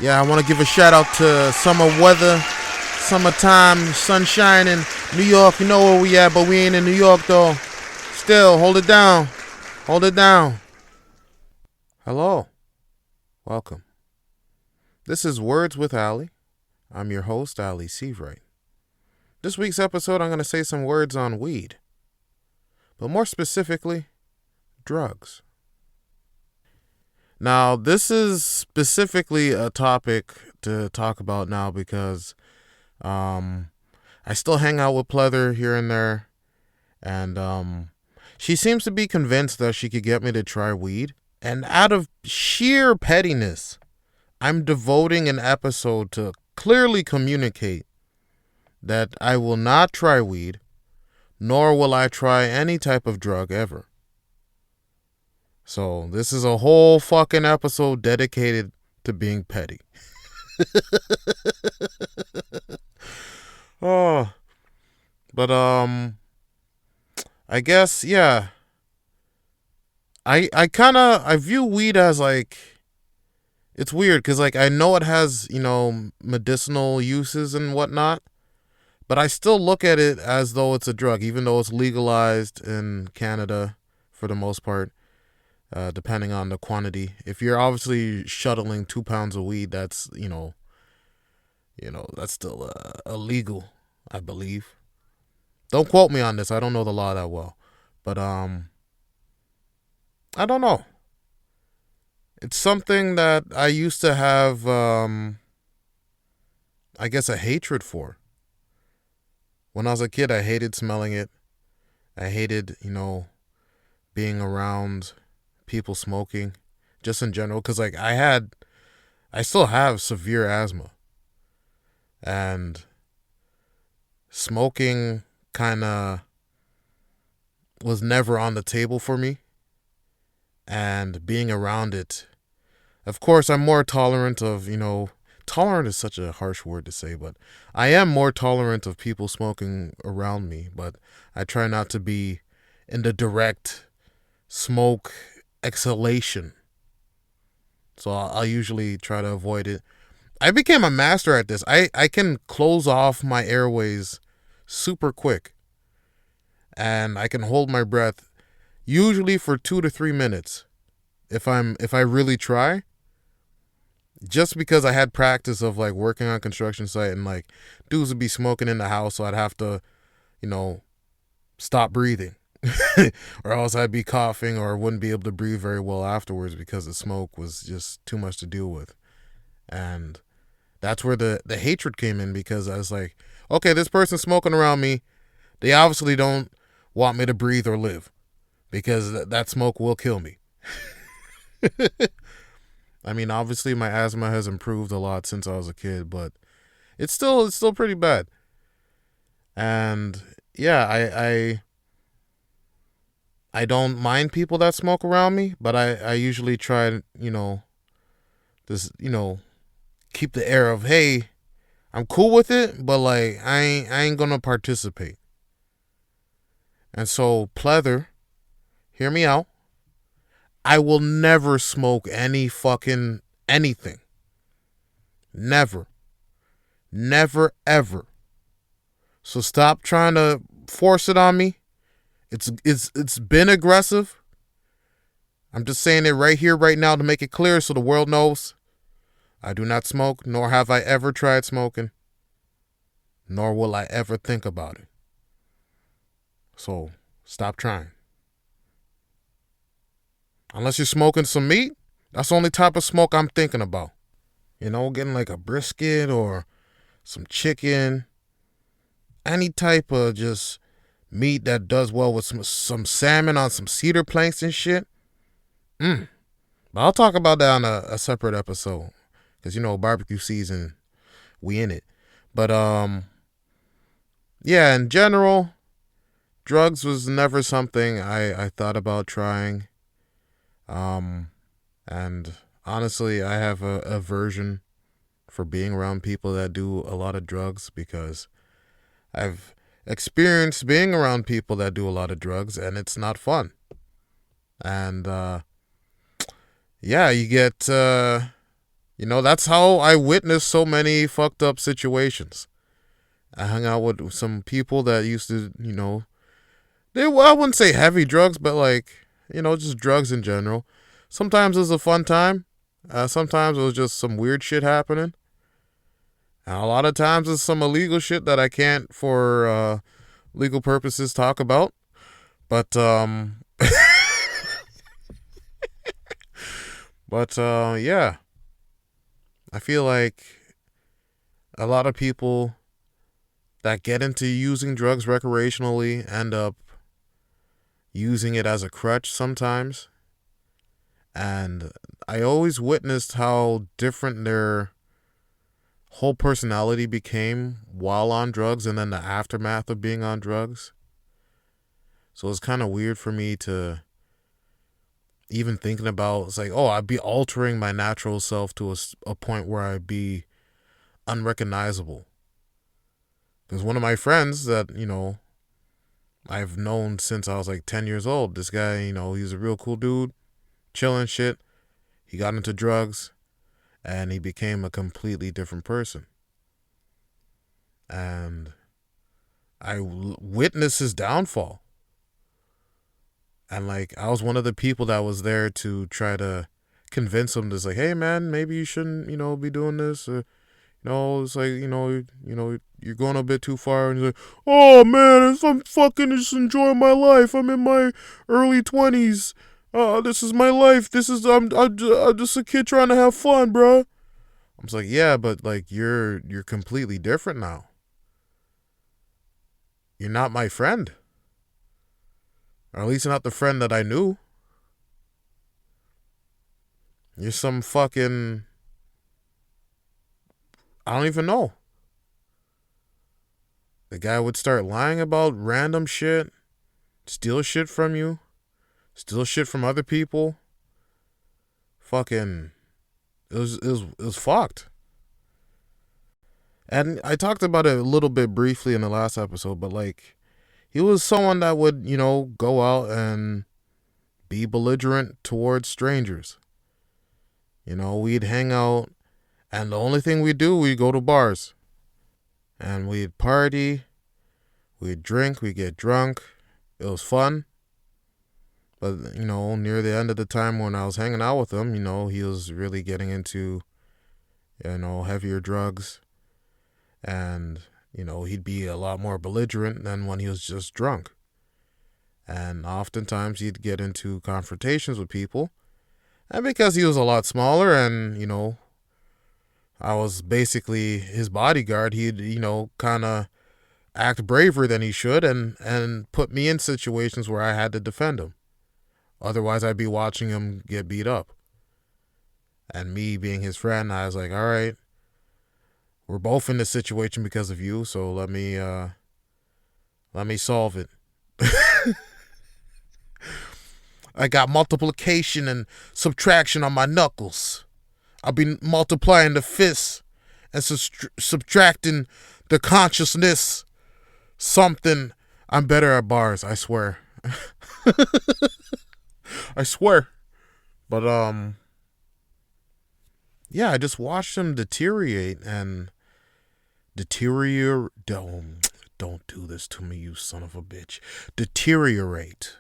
Yeah, I want to give a shout out to summer weather, summertime, sunshine in New York. You know where we at, but we ain't in New York though. Still, hold it down. Hold it down. Hello. Welcome. This is Words with Ali. I'm your host, Ali Seavright. This week's episode, I'm going to say some words on weed. But more specifically, drugs. Now, this is specifically a topic to talk about now because I still hang out with Pleather here and there. And she seems to be convinced that she could get me to try weed. And out of sheer pettiness, I'm devoting an episode to clearly communicate that I will not try weed, nor will I try any type of drug ever. So this is a whole fucking episode dedicated to being petty. Oh, but I guess, yeah. I view weed as like, it's weird because like I know it has, medicinal uses and whatnot, but I still look at it as though it's a drug, even though it's legalized in Canada for the most part, depending on the quantity. If you're obviously shuttling 2 pounds of weed, that's, that's still illegal, I believe. Don't quote me on this. I don't know the law that well, but I don't know. It's something that I used to have, I guess, a hatred for. When I was a kid, I hated smelling it. I hated, being around people smoking, just in general. Because, like, I still have severe asthma. And smoking kind of was never on the table for me. And being around it, of course, I'm more tolerant of, tolerant is such a harsh word to say, but I am more tolerant of people smoking around me, but I try not to be in the direct smoke exhalation. So I'll usually try to avoid it. I became a master at this. I can close off my airways super quick, and I can hold my breath usually for 2 to 3 minutes if I really try. Just because I had practice of like working on a construction site and like dudes would be smoking in the house, so I'd have to, stop breathing. Or else I'd be coughing or wouldn't be able to breathe very well afterwards because the smoke was just too much to deal with. And that's where the hatred came in, because I was like, okay, this person's smoking around me. They obviously don't want me to breathe or live, because that smoke will kill me. I mean, obviously my asthma has improved a lot since I was a kid, but it's still pretty bad. And yeah, I don't mind people that smoke around me, but I usually try to, keep the air of, hey, I'm cool with it, but like I ain't gonna participate. And so, Pleather, hear me out. I will never smoke any fucking anything. Never. Never, ever. So stop trying to force it on me. It's been aggressive. I'm just saying it right here, right now, to make it clear so the world knows. I do not smoke, nor have I ever tried smoking. Nor will I ever think about it. So stop trying. Unless you're smoking some meat, that's the only type of smoke I'm thinking about. Getting like a brisket or some chicken. Any type of just meat that does well with some salmon on some cedar planks and shit. But I'll talk about that on a separate episode. Because, barbecue season, we in it. But, yeah, in general, drugs was never something I thought about trying. And honestly, I have a aversion for being around people that do a lot of drugs, because I've experienced being around people that do a lot of drugs, and it's not fun. And, yeah, you get That's how I witnessed so many fucked up situations. I hung out with some people that used to, I wouldn't say heavy drugs, but like, just drugs in general. Sometimes it was a fun time. Sometimes it was just some weird shit happening. And a lot of times it's some illegal shit that I can't, for legal purposes, talk about. But, yeah. I feel like a lot of people that get into using drugs recreationally end up using it as a crutch sometimes. And I always witnessed how different their whole personality became while on drugs and then the aftermath of being on drugs. So it's kind of weird for me to even thinking about, it's like, oh, I'd be altering my natural self to a point where I'd be unrecognizable. Because one of my friends that, I've known since I was like 10 years old, this guy, he's a real cool dude, chilling shit. He got into drugs and he became a completely different person. And I witnessed his downfall. And like, I was one of the people that was there to try to convince him, this like, hey man, maybe you shouldn't, be doing this. It's like, you're going a bit too far. And he's like, oh man, I'm fucking just enjoying my life. I'm in my early 20s. This is my life. I'm just a kid trying to have fun, bro. I'm just like, yeah, but like, you're completely different now. You're not my friend. Or at least not the friend that I knew. You're some fucking, I don't even know. The guy would start lying about random shit, steal shit from you, steal shit from other people. Fucking, it was fucked. And I talked about it a little bit briefly in the last episode, but like, he was someone that would, go out and be belligerent towards strangers. We'd hang out, and the only thing we'd do, we'd go to bars. And we'd party, we'd drink, we'd get drunk. It was fun. But, near the end of the time when I was hanging out with him, he was really getting into, heavier drugs. And, he'd be a lot more belligerent than when he was just drunk. And oftentimes he'd get into confrontations with people. And because he was a lot smaller and, I was basically his bodyguard, he'd, kind of act braver than he should and put me in situations where I had to defend him. Otherwise, I'd be watching him get beat up. And me being his friend, I was like, all right, we're both in this situation because of you, so let me solve it. I got multiplication and subtraction on my knuckles. I'll be multiplying the fists and subtracting the consciousness. Something. I'm better at bars, I swear. I swear. But, yeah, I just watched him deteriorate and don't do this to me, you son of a bitch. Deteriorate.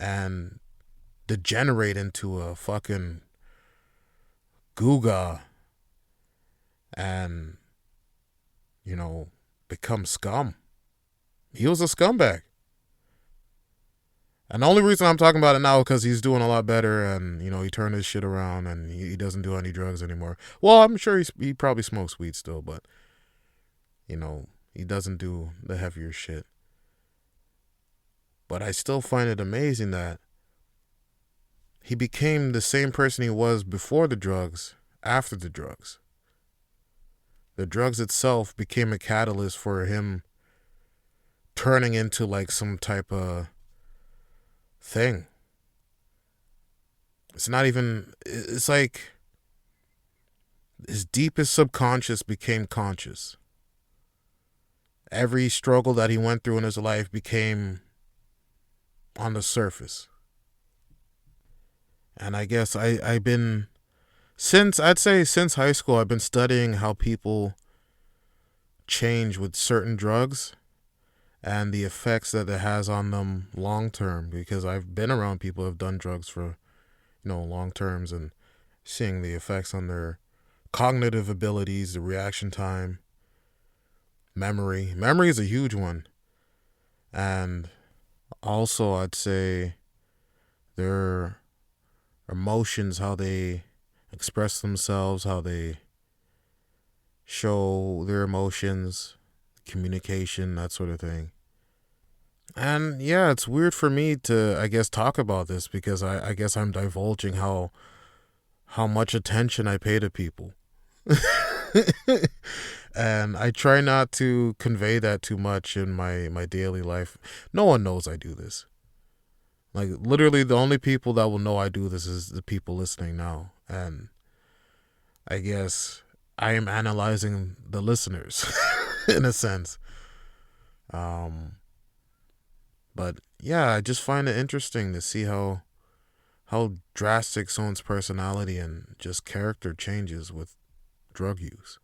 And degenerate into a fucking Googa and, become scum. He was a scumbag. And the only reason I'm talking about it now is because he's doing a lot better and, he turned his shit around and he doesn't do any drugs anymore. Well, I'm sure he probably smokes weed still, but, he doesn't do the heavier shit. But I still find it amazing that he became the same person he was before the drugs, after the drugs. The drugs itself became a catalyst for him turning into like some type of thing. It's not even, it's like his deepest subconscious became conscious. Every struggle that he went through in his life became on the surface. And I guess I've been Since high school, I've been studying how people change with certain drugs and the effects that it has on them long term, because I've been around people who have done drugs for, long terms, and seeing the effects on their cognitive abilities, the reaction time, memory. Memory is a huge one. And also, I'd say their emotions, how they express themselves, how they show their emotions, communication, that sort of thing. And yeah, it's weird for me to, I guess, talk about this because I guess I'm divulging how much attention I pay to people. And I try not to convey that too much in my daily life. No one knows I do this. Like, literally, the only people that will know I do this is the people listening now. And I guess I am analyzing the listeners in a sense. Um, but yeah, I just find it interesting to see how drastic someone's personality and just character changes with drug use.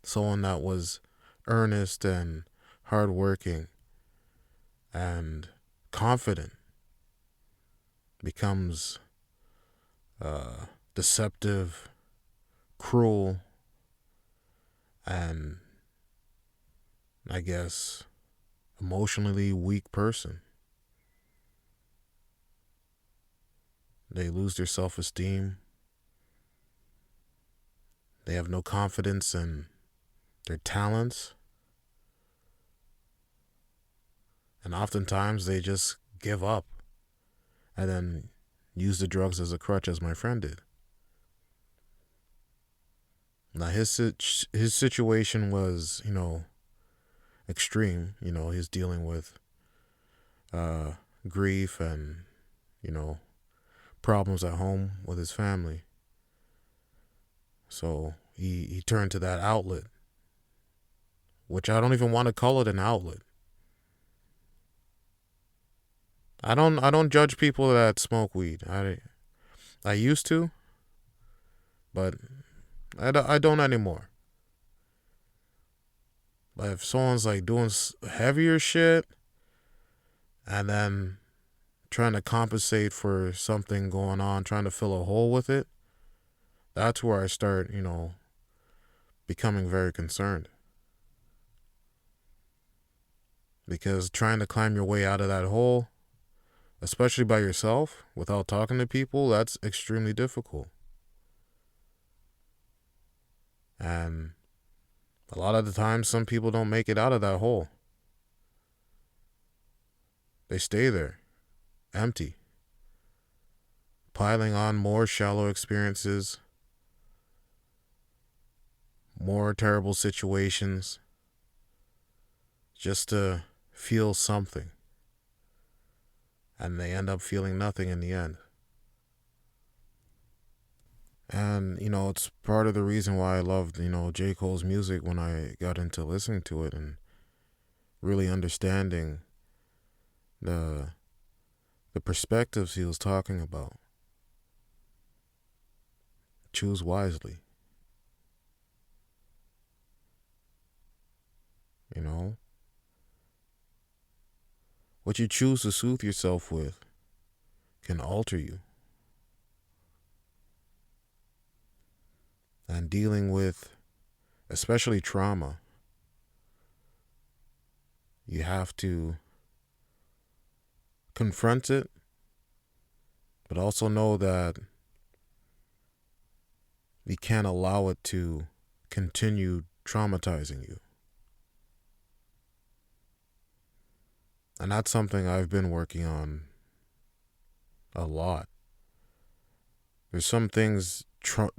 Someone that was earnest and hardworking and confident becomes deceptive, cruel, and I guess emotionally weak person. They lose their self esteem. They have no confidence in their talents. And oftentimes they just give up and then use the drugs as a crutch, as my friend did. Now, his situation was, extreme. He's dealing with uh, grief and, you know, problems at home with his family. So he turned to that outlet, which I don't even want to call it an outlet. I don't judge people that smoke weed. I used to, but I don't anymore. But if someone's like doing heavier shit and then trying to compensate for something going on, trying to fill a hole with it, that's where I start, becoming very concerned. Because trying to climb your way out of that hole, especially by yourself, without talking to people, that's extremely difficult. And a lot of the time, some people don't make it out of that hole. They stay there, empty, piling on more shallow experiences, more terrible situations, just to feel something. And they end up feeling nothing in the end. And, it's part of the reason why I loved, J. Cole's music when I got into listening to it and really understanding the the perspectives he was talking about. Choose wisely. You know, what you choose to soothe yourself with can alter you. And dealing with, especially trauma, you have to confront it, but also know that you can't allow it to continue traumatizing you. And that's something I've been working on a lot. There's some things,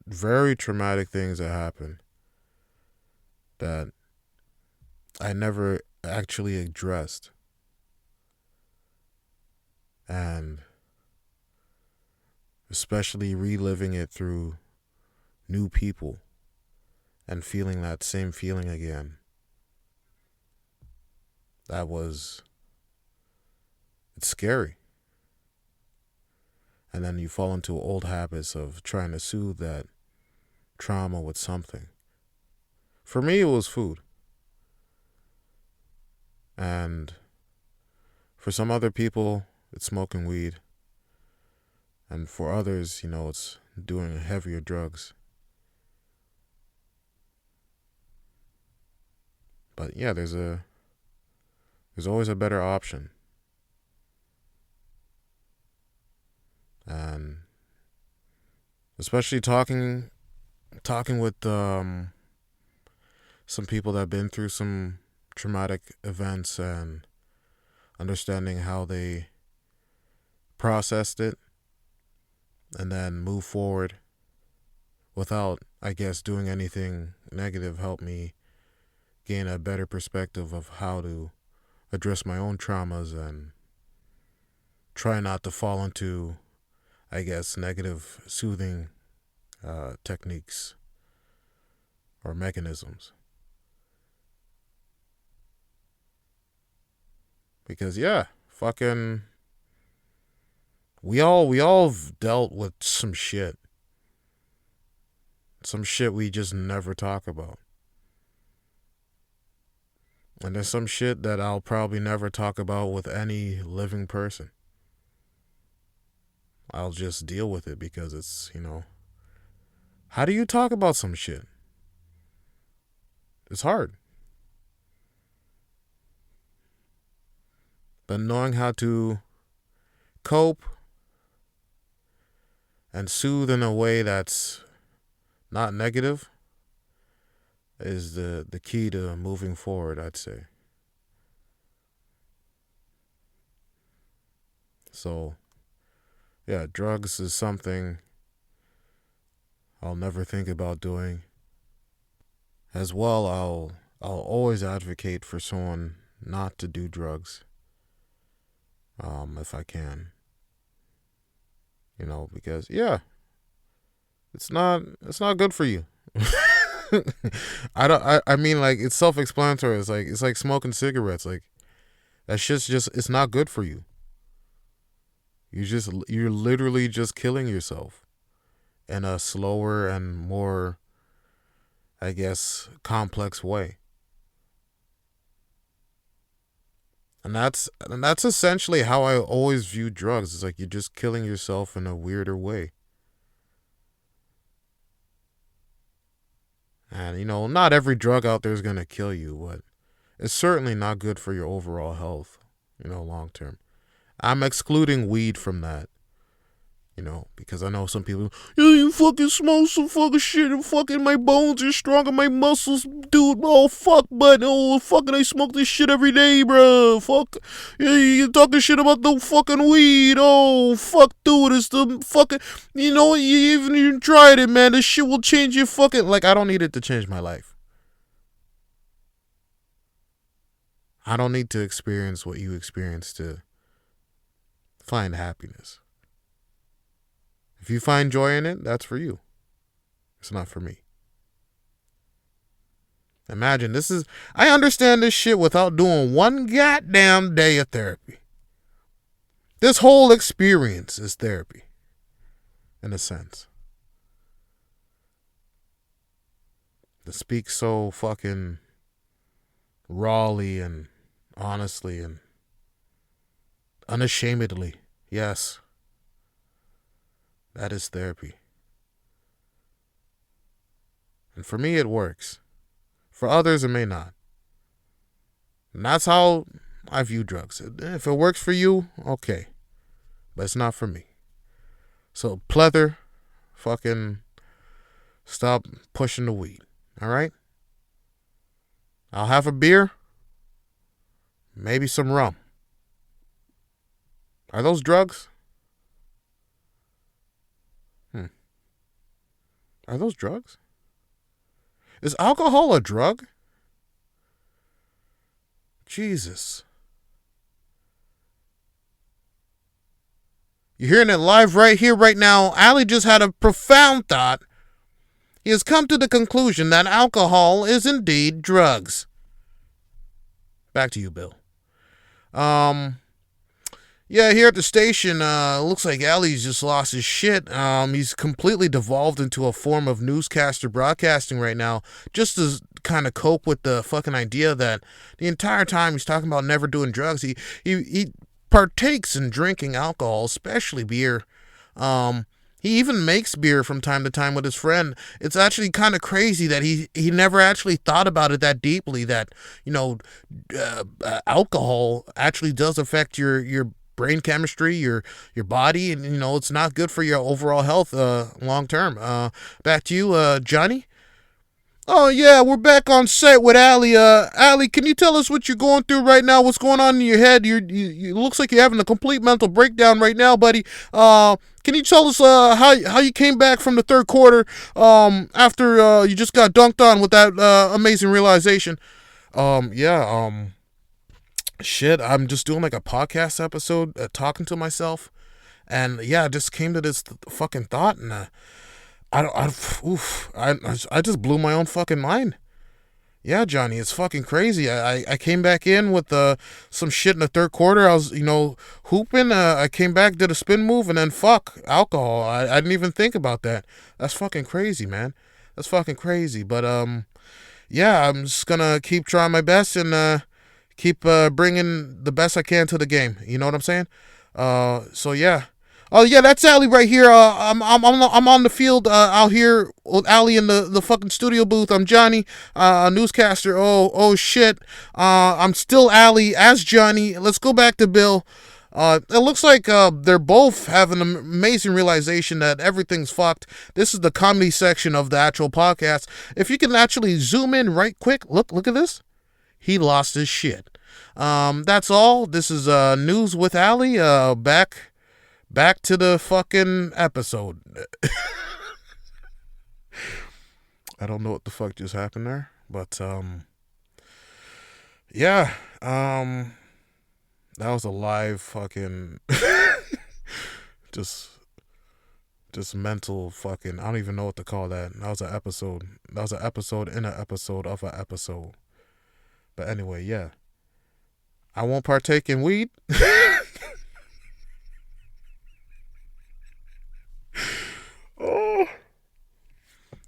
very traumatic things that happen that I never actually addressed. And especially reliving it through new people and feeling that same feeling again. It's scary. And then you fall into old habits of trying to soothe that trauma with something. For me, it was food. And for some other people, it's smoking weed. And for others, it's doing heavier drugs. But yeah, there's always a better option. And especially talking with some people that have been through some traumatic events and understanding how they processed it and then move forward without, I guess, doing anything negative helped me gain a better perspective of how to address my own traumas and try not to fall into, I guess, negative soothing techniques or mechanisms. Because yeah, fucking we all dealt with some shit. Some shit we just never talk about. And there's some shit that I'll probably never talk about with any living person. I'll just deal with it because it's, how do you talk about some shit? It's hard. But knowing how to cope and soothe in a way that's not negative is the key to moving forward, I'd say. So, yeah, drugs is something I'll never think about doing. As well, I'll always advocate for someone not to do drugs, if I can. Because yeah, it's not good for you. I mean, like, it's self-explanatory. It's like smoking cigarettes. Like, that shit's it's not good for you. You're literally just killing yourself in a slower and more, I guess, complex way. And that's essentially how I always view drugs. It's like you're just killing yourself in a weirder way. And, not every drug out there is going to kill you, but it's certainly not good for your overall health, long term. I'm excluding weed from that, because I know some people, yeah, you fucking smoke some fucking shit and fucking my bones are stronger, my muscles, dude, oh fuck, but oh fucking I smoke this shit every day, bro, fuck, yeah, you talking shit about the fucking weed, oh fuck, dude, it's the fucking, you even tried it, man, this shit will change your fucking, like, I don't need it to change my life. I don't need to experience what you experienced to find happiness. If you find joy in it, that's for you. It's not for me. Imagine, I understand this shit without doing one goddamn day of therapy. This whole experience is therapy, in a sense. To speak so fucking rawly and honestly and unashamedly, yes. That is therapy. And for me, it works. For others, it may not. And that's how I view drugs. If it works for you, okay. But it's not for me. So, pleather, fucking stop pushing the weed. All right? I'll have a beer. Maybe some rum. Are those drugs? Are those drugs? Is alcohol a drug? Jesus. You're hearing it live right here, right now. Ali just had a profound thought. He has come to the conclusion that alcohol is indeed drugs. Back to you, Bill. Yeah, here at the station, looks like Ali's just lost his shit. He's completely devolved into a form of newscaster broadcasting right now, just to kind of cope with the fucking idea that the entire time he's talking about never doing drugs, he partakes in drinking alcohol, especially beer. He even makes beer from time to time with his friend. It's actually kind of crazy that he never actually thought about it that deeply. That alcohol actually does affect your brain chemistry, your body, and it's not good for your overall health long term. Back to you, Johnny. Oh yeah, we're back on set with Ali. Ali, can you tell us what you're going through right now? What's going on in your head? You looks like you're having a complete mental breakdown right now, buddy. Can you tell us how you came back from the third quarter after you just got dunked on with that amazing realization? Yeah. Shit. I'm just doing like a podcast episode, talking to myself, and yeah, I just came to this fucking thought, and I don't. I just blew my own fucking mind. Yeah, Johnny, it's fucking crazy. I came back in with some shit in the third quarter. I was hooping. I came back, did a spin move, and then fuck alcohol. I didn't even think about that. That's fucking crazy, man. That's fucking crazy. But yeah, I'm just gonna keep trying my best and keep bringing the best I can to the game. You know what I'm saying? So yeah. Oh yeah, that's Ali right here. I'm on the field out here with Ali in the fucking studio booth. I'm Johnny, newscaster. Oh shit. I'm still Ali as Johnny. Let's go back to Bill. It looks like they're both having an amazing realization that everything's fucked. This is the comedy section of the actual podcast. If you can actually zoom in right quick, look at this. He lost his shit. That's all. This is news with Ali. Back to the fucking episode. I don't know what the fuck just happened there, but yeah, that was a live fucking just mental fucking, I don't even know what to call that. That was an episode. That was an episode in an episode of an episode. But anyway, yeah. I won't partake in weed. Oh.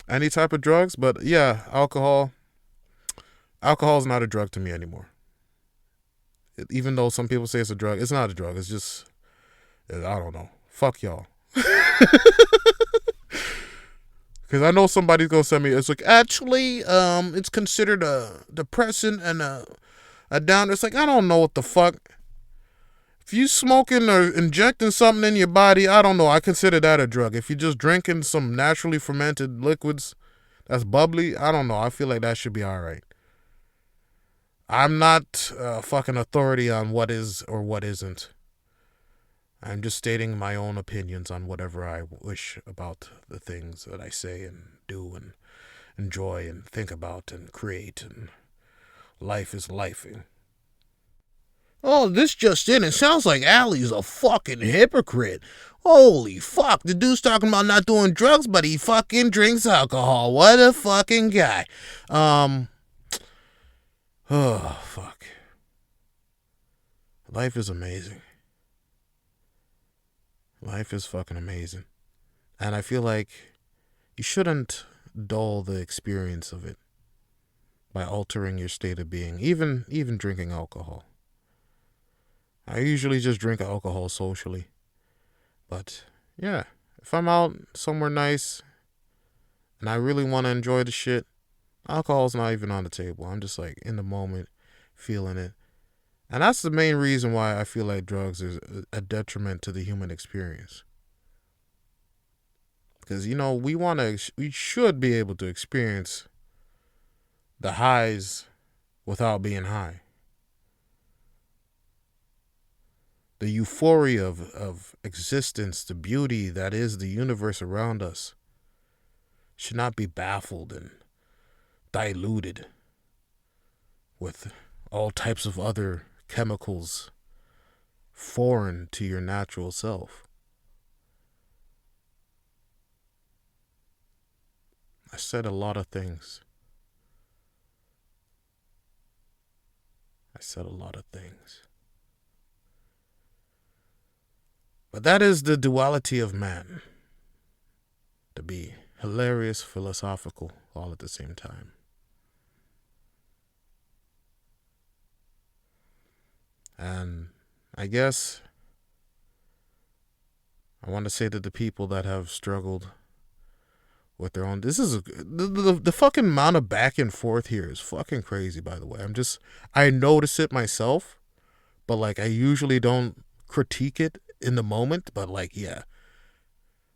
Any type of drugs, but yeah, alcohol. Alcohol is not a drug to me anymore. Even though some people say it's a drug, it's not a drug. It's just, I don't know. Fuck y'all. Because I know somebody's gonna send me. It's like, actually, it's considered a depressant and a downer. It's like, I don't know what the fuck. If you smoking or injecting something in your body, I don't know. I consider that a drug. If you're just drinking some naturally fermented liquids that's bubbly, I don't know. I feel like that should be all right. I'm not fucking authority on what is or what isn't. I'm just stating my own opinions on whatever I wish about the things that I say and do and enjoy and think about and create. And life is lifing. Oh, this just in. It sounds like Ali's a fucking hypocrite. Holy fuck. The dude's talking about not doing drugs, but he fucking drinks alcohol. What a fucking guy. Oh, fuck. Life is amazing. Life is fucking amazing. And I feel like you shouldn't dull the experience of it by altering your state of being, even drinking alcohol. I usually just drink alcohol socially. But, yeah, if I'm out somewhere nice and I really want to enjoy the shit, alcohol's not even on the table. I'm just like in the moment, feeling it. And that's the main reason why I feel like drugs is a detriment to the human experience. Because, we should be able to experience the highs without being high. The euphoria of existence, the beauty that is the universe around us, should not be baffled and diluted with all types of other chemicals foreign to your natural self. I said a lot of things. I said a lot of things. But that is the duality of man. To be hilarious, philosophical, all at the same time. And I guess I want to say to the people that have struggled with their own, this is the fucking amount of back and forth here is fucking crazy, by the way. I notice it myself, but like I usually don't critique it in the moment, but like, yeah,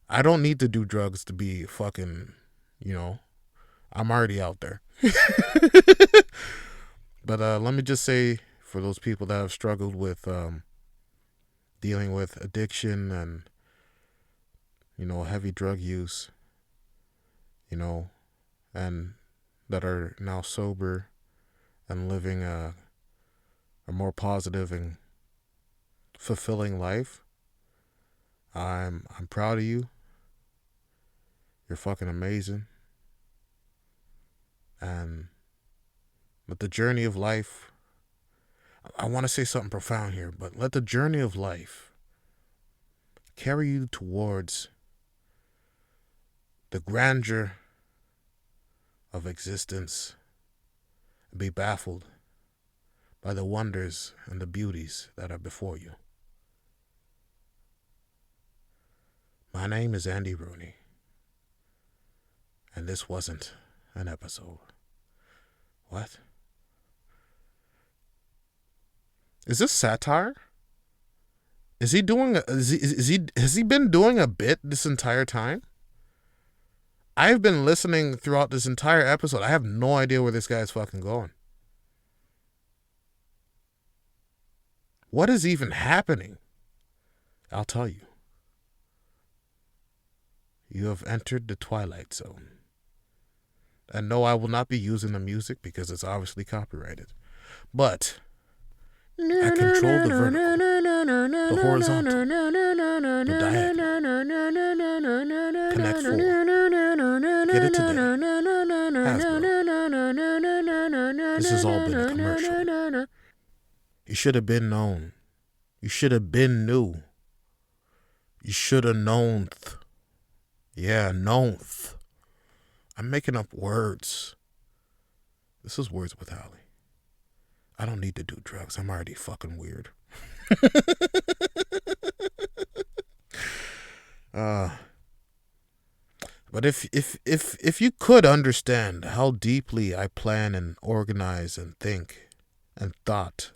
I don't need to do drugs to be fucking, I'm already out there. But let me just say, for those people that have struggled with dealing with addiction and, heavy drug use, and that are now sober and living a more positive and fulfilling life, I'm proud of you. You're fucking amazing. But the journey of life, I want to say something profound here, but let the journey of life carry you towards the grandeur of existence and be baffled by the wonders and the beauties that are before you. My name is Andy Rooney, and this wasn't an episode. What? Is this satire? Has he been doing a bit this entire time? I've been listening throughout this entire episode. I have no idea where this guy is fucking going. What is even happening? I'll tell you. You have entered the Twilight Zone. And no, I will not be using the music because it's obviously copyrighted. But I control the vertical, the horizontal, the diagonal. Connect 4. Get it today. Hasbro. This has all been a commercial. You should have been known. You should have been new. You should have known. Yeah, known. I'm making up words. This is Words with Holly. I don't need to do drugs. I'm already fucking weird. But if you could understand how deeply I plan and organize and think and thought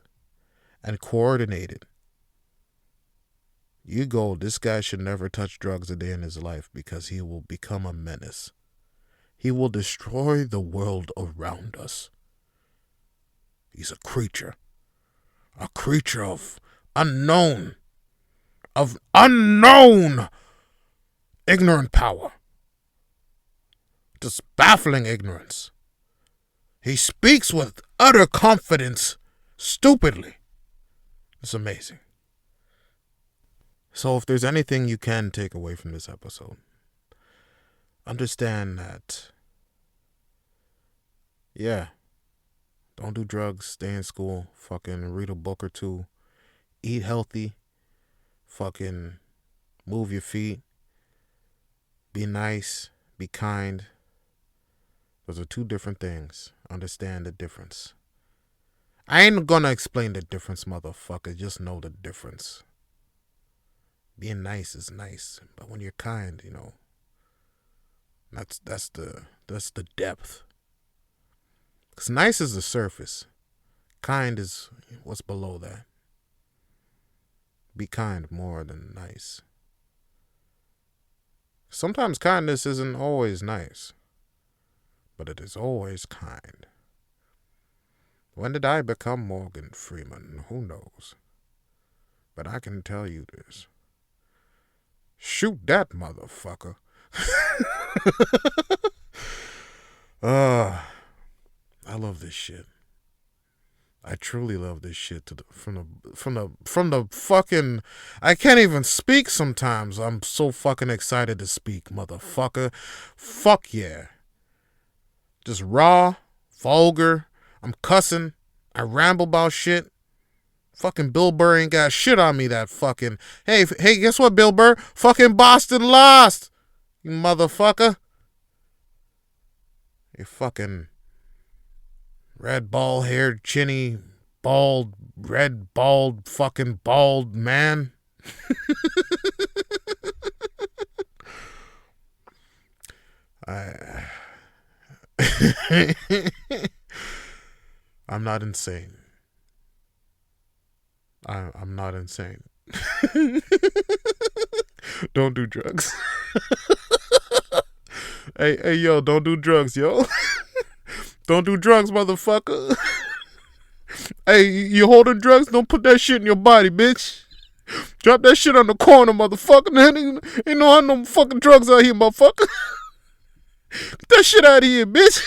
and coordinated, you go, this guy should never touch drugs a day in his life because he will become a menace. He will destroy the world around us. He's a creature of unknown ignorant power. Just baffling ignorance. He speaks with utter confidence, stupidly. It's amazing. So if there's anything you can take away from this episode, understand that, yeah, don't do drugs, stay in school, fucking read a book or two, eat healthy, fucking move your feet, be nice, be kind. Those are two different things. Understand the difference. I ain't gonna explain the difference, motherfucker. Just know the difference. Being nice is nice, but when you're kind, that's the depth. Because nice is the surface. Kind is what's below that. Be kind more than nice. Sometimes kindness isn't always nice, but it is always kind. When did I become Morgan Freeman? Who knows? But I can tell you this. Shoot that motherfucker. I love this shit. I truly love this shit from the fucking, I can't even speak sometimes. I'm so fucking excited to speak, motherfucker. Fuck yeah. Just raw, vulgar. I'm cussing. I ramble about shit. Fucking Bill Burr ain't got shit on me. That fucking hey, guess what, Bill Burr? Fucking Boston lost, you motherfucker. You fucking red bald haired chinny bald red bald fucking bald man. I I'm not insane. I'm not insane. Don't do drugs. Hey, yo, don't do drugs, yo. Don't do drugs, motherfucker. Hey, you holding drugs? Don't put that shit in your body, bitch. Drop that shit on the corner, motherfucker. Ain't no fucking drugs out here, motherfucker. Get that shit out of here, bitch.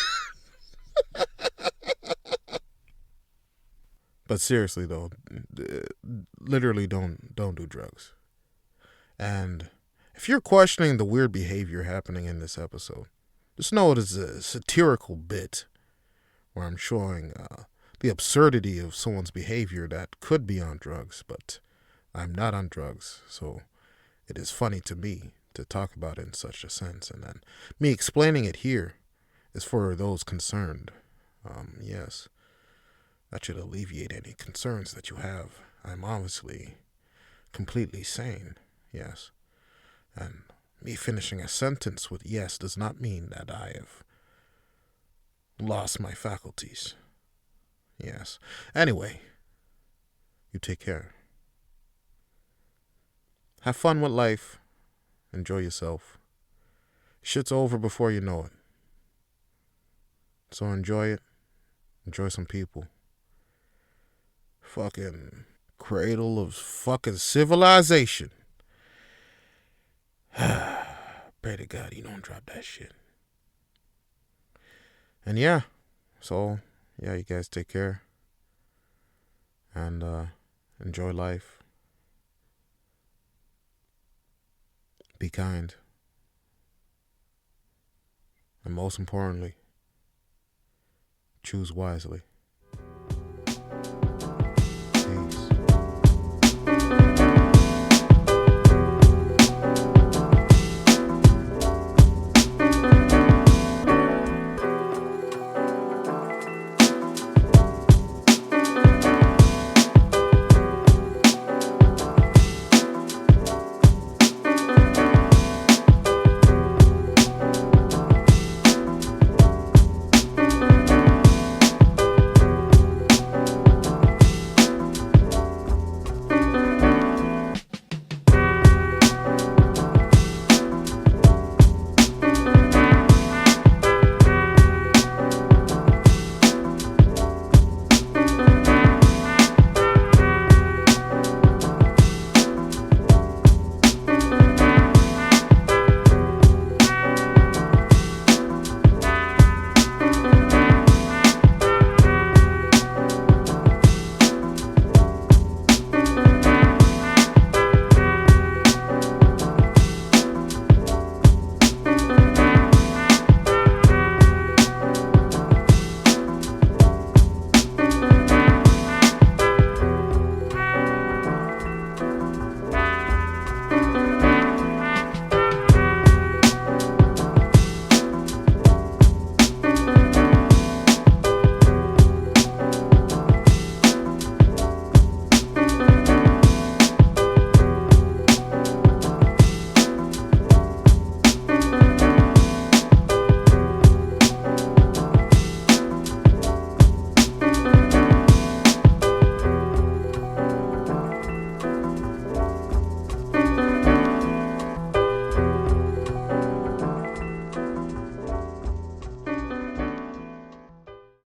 But seriously though, literally don't do drugs. And if you're questioning the weird behavior happening in this episode, just know it is a satirical bit where I'm showing the absurdity of someone's behavior that could be on drugs, but I'm not on drugs, so it is funny to me to talk about it in such a sense. And then me explaining it here is for those concerned. Yes, that should alleviate any concerns that you have. I'm obviously completely sane, yes. And me finishing a sentence with yes does not mean that I have lost my faculties. Yes. Anyway, you take care. Have fun with life. Enjoy yourself. Shit's over before you know it. So enjoy it. Enjoy some people. Fucking cradle of fucking civilization. Pray to God you don't drop that shit. And yeah, so yeah, you guys take care. And enjoy life. Be kind. And most importantly, choose wisely.